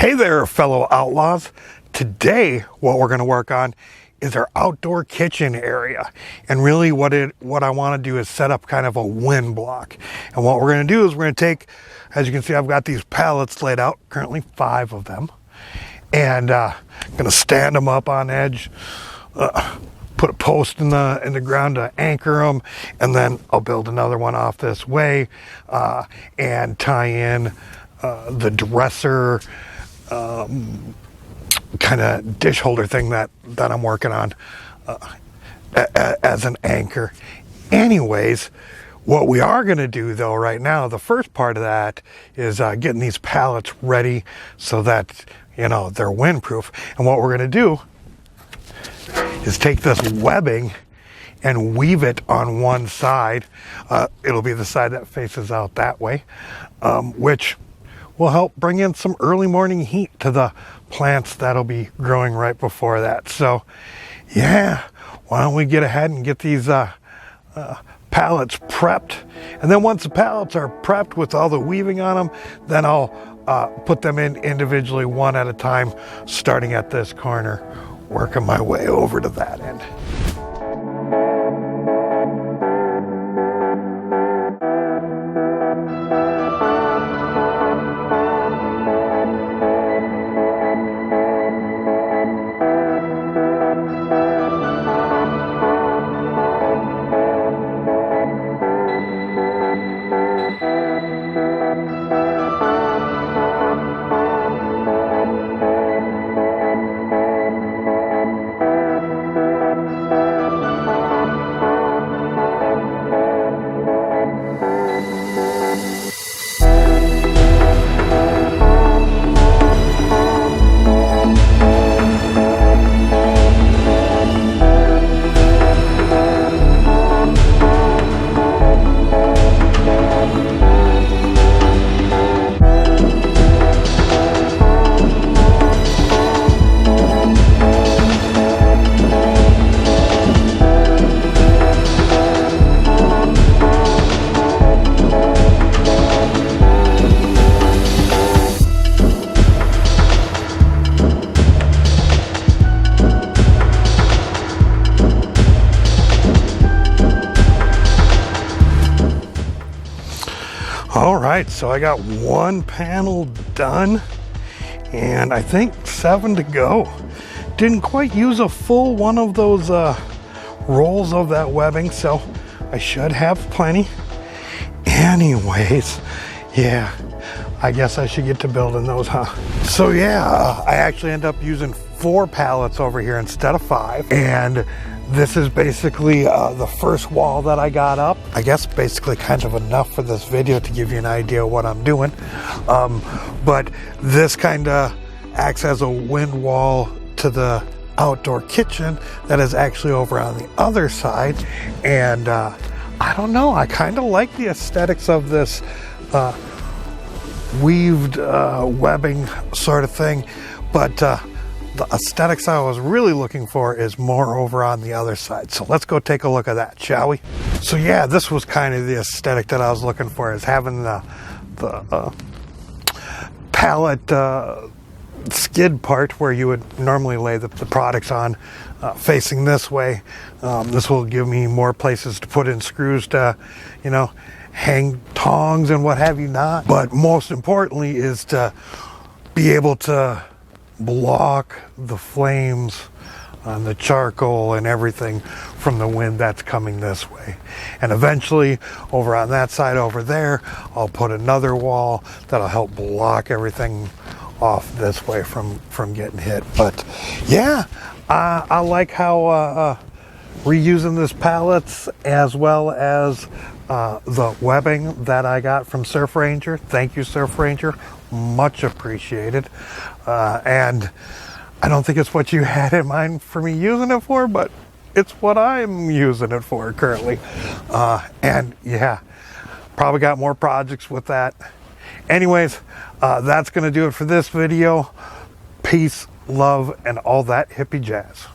Hey there, fellow outlaws. Today, what we're going to work on is our outdoor kitchen area. And really what I want to do is set up kind of a wind block. And what we're going to do is we're going to take, as you can see, I've got these pallets laid out, currently 5 of them. And I'm going to stand them up on edge, put a post in the ground to anchor them, and then I'll build another one off this way and tie in the dresser kind of dish holder thing that I'm working on as an anchor. Anyways, what we are going to do though right now, the first part of that is getting these pallets ready so that, you know, they're windproof. And what we're going to do is take this webbing and weave it on one side. It'll be the side that faces out that way, which will help bring in some early morning heat to the plants that'll be growing right before that. So yeah, why don't we get ahead and get these pallets prepped, and then once the pallets are prepped with all the weaving on them, then I'll put them in individually one at a time, starting at this corner, working my way over to that end. All right, so I got 1 panel done and I think 7 to go. Didn't quite use a full one of those rolls of that webbing, so I should have plenty. Anyways, yeah, I guess I should get to building those, huh? So yeah, I actually end up using 4 pallets over here instead of 5, and this is basically the first wall that I got up. I guess basically kind of enough for this video to give you an idea of what I'm doing. But this kind of acts as a wind wall to the outdoor kitchen that is actually over on the other side. And I don't know, I kind of like the aesthetics of this weaved webbing sort of thing. But the aesthetics I was really looking for is more over on the other side. So let's go take a look at that, shall we? So yeah, this was kind of the aesthetic that I was looking for, is having the pallet skid part where you would normally lay the products on facing this way. This will give me more places to put in screws to, you know, hang tongs and what have you not. But most importantly is to be able to block the flames on the charcoal and everything from the wind that's coming this way. And eventually over on that side over there, I'll put another wall that'll help block everything off this way from getting hit. But yeah, I like how reusing this pallets as well as the webbing that I got from Surf Ranger. Thank you, Surf Ranger, much appreciated. And I don't think it's what you had in mind for me using it for, but it's what I'm using it for currently. And yeah, probably got more projects with that. Anyways, that's going to do it for this video. Peace, love, and all that hippie jazz.